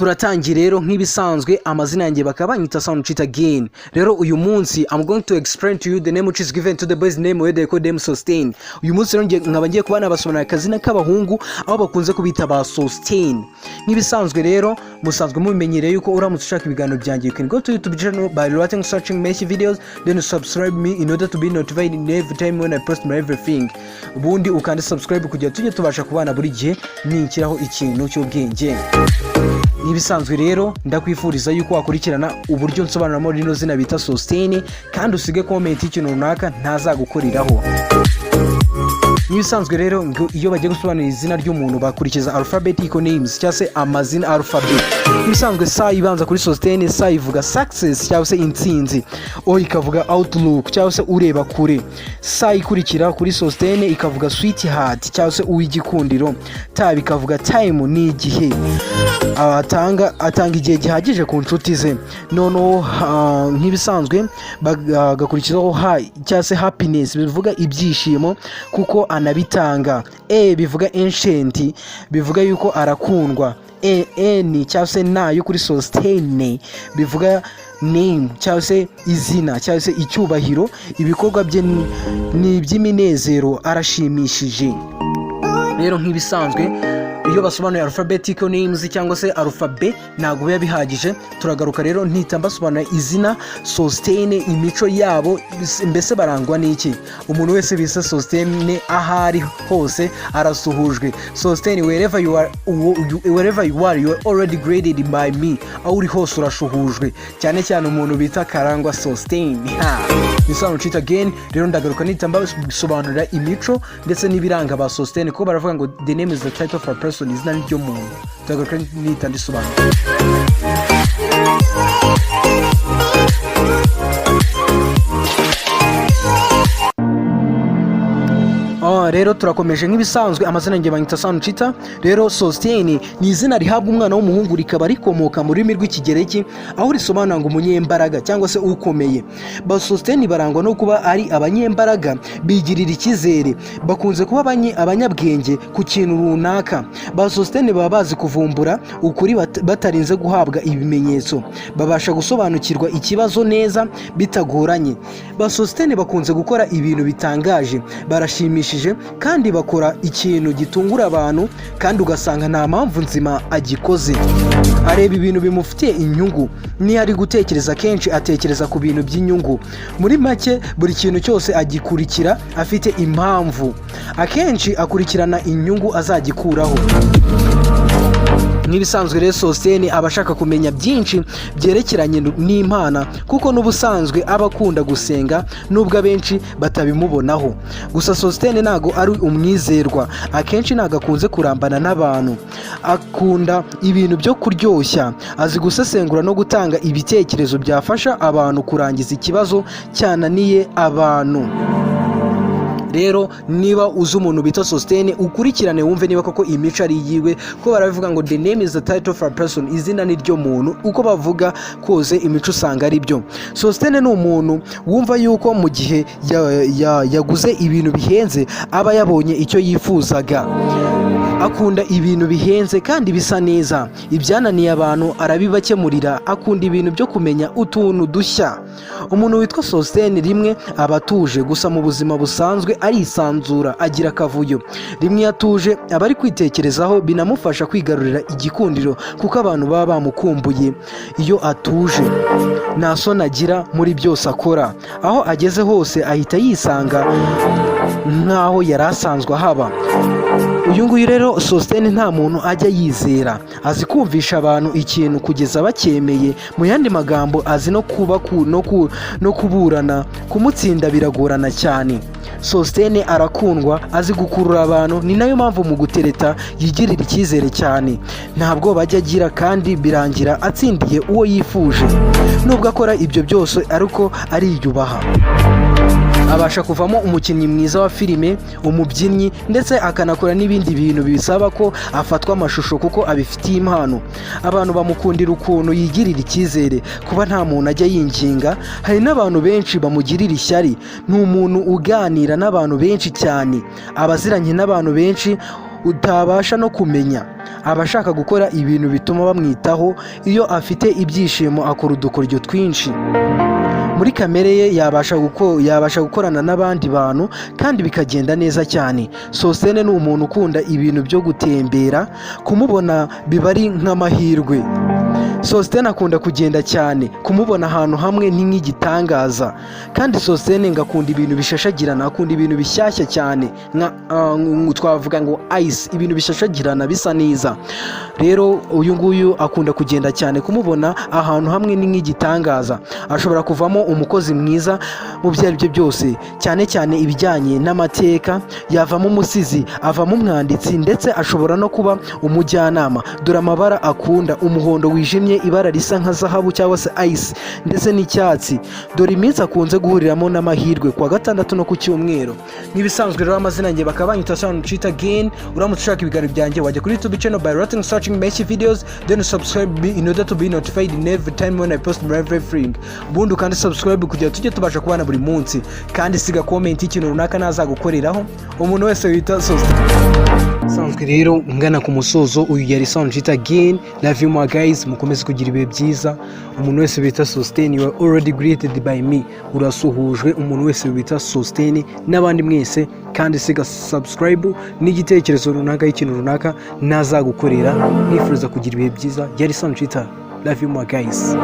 turatangiye rero nk'ibisanzwe amazina yanjye bakaba banyita sound cheat again. Rero uyu munsi I'm going to explain to you the name which is given to the boys name where they call them Sosthene. Uyu munsi rero nkaba ngiye kubana basobanura akazina k'abahungu aho bakunze kubita ba Sosthene. Nk'ibisanzwe rero musanzwe mubimenyereye yuko uramutse ushaka ibiganiro byanjye you can go to YouTube channel by writing searching Impeshi videos then subscribe me in order to be notified in every time when I post my everything. Ubundi ukande subscribe kugira tujye tubasha kubana buri gihe ninkiraho ikintu cy'ubwenge. Nibisanzwe rero ndakwifuriza yuko wakurikirana uburyo nsobanuramo rino zina bita Sosthene kandi usige comment ikintu runaka ntazagukoriraho. Nibisanzwe rero iyo bagiye gusobanura izina ry'umuntu bakurikiza alphabetical names cyangwa se amazina alphabet. Nibisanzwe sa ibanza kuri Sosthene sa ivuga success cyangwa se intsinzi, o ikavuga outlook cyangwa se ureba kure. Sa ikurikira kuri Sosthene ikavuga sweetheart cyangwa se uw'igikundiro. Ta bikavuga time ni igihe. Atanga igihe gihagije ku nshuti ze. Noneho nk'ibisanzwe bagakurikizaho high cyangwa se happiness bivuga ibyishimo kuko anabitanga. Bivuga ancient bivuga yuko arakundwa. N cyangwa se nayo kuri Sosthene bivuga name cyangwa se izina cyangwa se icyubahiro, ibikorwa bye ni iby'iminezero, arashimishije. Rero nk'ibisanzwe iyo basobanuye alphabetical names cyangwa se alphabet ntago biba bihagije. Turagaruka rero ntita mbasobanura izina Sosthene, imico yabo, mbese barangwa n'iki. Umuntu wese bise Sosthene ahari hose arasuhujwe. Sosthene wherever you are you are already graded by me. Aho uri hose urashuhujwe, cyane cyane umuntu bita Karangwa Sosthene. Ni sound cheat again. Rero ndagaruka ntita mbasobanura imico ndetse n'ibiranga ba Sosthene ko baravuga ngo the name is the title of a person, izina ryo muntu. Ndagaruka ntita ndisobanura. Rero turakomeje nk'ibisanzwe amazina yanjye banyita sound cheat. Rero Sosthene ni izina rihabwa umwana w'umuhungu rikaba rikomoka mu rurimi rw'ikigereki aho risobanura ngo umunyembaraga cyangwa se ukomeye. Ba Sosthene barangwa no kuba ari abanyembaraga, bigirira icyizere, bakunze kuba abanyabwenge ku kintu runaka. Ba Sosthene baba bazi kuvumbura ukuri batarinze guhabwa ibimenyetso, babasha gusobanukirwa ikibazo neza bitagoranye. Ba Sosthene bakunze gukora ibintu bitangaje, barashimishije kandi bakora ikintu gitungura abantu kandi ugasanga nta mpamvu nzima agikoze. Areba ibintu bimufitiye inyungu, ni ari gutekereza kenshi atekereza ku bintu by'inyungu. Muri make buri kintu cyose agikurikira afite impamvu, akenshi akurikirana inyungu azagikuraho. Nk'ibisanzwe rero Sosthene abashaka kumenya byinshi byerekeranye n'Imana kuko n'ubusanzwe abakunda gusenga nubwo abenshi batabimubonaho. Gusa Sosthene ntago ari umwizerwa, akenshi ntago akunze kurambana n'abantu, akunda ibintu byo kuryoshya, azi gusesengura no gutanga ibitekerezo byafasha abantu kurangiza ikibazo cyananiye abantu. Rero niba uzi umuntu bita Sosthene ukurikirane wumve niba koko imico ari yiwe, ko baravuga ngo the name is the title of a person, izina ni ryo muntu. Uko bavuga koze imico usanga ari byo. Sosthene ni umuntu wumva yuko mu gihe yaguze ibintu bihenze aba yabonye icyo yifuzaga. Akunda ibintu bihenze kandi bisa neza, ibyananiye abantu arabibakemurira. Akunda ibintu byo kumenya utuntu dushya. Umuntu witwa Sosthene rimwe aba atuje, gusa mu buzima busanzwe arisanzura, agira akavuyo. Rimwe yatuje aba ari kwitekerezaho, binamufasha kwigarurira igikundiro kuko abantu baba bamukumbuye. Iyo atuje nta soni agira muri byose akora, aho ageze hose ahita yisanga nk'aho yari asanzwe ahaba. Uyu nguyu rero Sosthene nta muntu ajya yizera, azi kumvisha abantu ikintu kugeza bacyemeye. Mu yandi magambo azi no kuburana, kumutsinda biragorana cyane. Sosthene arakundwa, azi gukurura abantu, ni nayo mpamvu mu gutereta yigirira icyizere cyane. Ntabwo bajya agira kandi birangira atsindiye uwo yifuje. Nubwo akora ibyo byose ariko ariyubaha. Abasha kuvamo umukinnyi mwiza wa filime, umubyinnyi ndetse akanakora n'ibindi bintu bisaba ko afatwa amashusho kuko abifitiye impano. Abantu bamukundira ukuntu yigirira icyizere, kuba nta muntu ajya yinginga. Hari n'abantu benshi bamugirira ishyari, ni umuntu uganira n'abantu benshi cyane, abaziranye n'abantu benshi utabasha no kumenya. aba ashaka gukora ibintu bituma bamwitaho. Iyo afite ibyishimo akora udukoryo twinshi. Muri kamere ye yabasha gukorana n'abandi bantu kandi bikagenda neza cyane. Sosthene ni umuntu ukunda ibintu byo gutembera, kumubona biba ari nk'amahirwe. Sosthene akunda kugenda cyane, kumubona ahantu hamwe ni nk'igitangaza. Kandi Sosthene ngakunda ibintu bishashagirana, akunda ibintu bishyashya cyane, twavuga ngo ice, ibintu bishashagirana bisa neza. Rero uyu nguyu akunda kugenda cyane, kumubona ahantu hamwe ni nk'igitangaza. Ashobora kuvamo umukozi mwiza mu byo ari byo byose, cyane cyane ibijyanye n'amateka. Yavamo umusizi, avamo umwanditsi, ndetse ashobora no kuba umujyanama. Dore amabara akunda: umuhondo wijimye, ibara risa nka zahabu cyangwa se ice, ndetse n'icyatsi. Dore iminsi akunze guhuriramo n'amahirwe: kuwa gatandatu no ku cyumweru. N'ibisanzwe rero amazina yanjye bakaba banyita Sosthene again. Uramutse ushaka ibiganiro byanjye wajya kuri YouTube channel by writing searching IMPESHYI videos, then subscribe in order to be notified in every time when I post my everything. Ubundi kandi subscribe kugira tujye tubasha kubana buri munsi, kandi siga comment ikintu runaka nazagukoreraho. Umuntu wese wita Sosthene. Sanzwe rero ngana ku musozo, uyu yari Sosthene again. Love you my guys, mukomeze kugira ibihe byiza. Umuntu wese wita Sosthene, you are already greeted by me. Urasuhujwe umuntu wese wita Sosthene n'abandi mwese, kandi siga subscribe n'igitekerezo runaka y'ikintu runaka nazagukorera. Nifuza kugira ibihe byiza. Yari Sosthene. Love you my guys.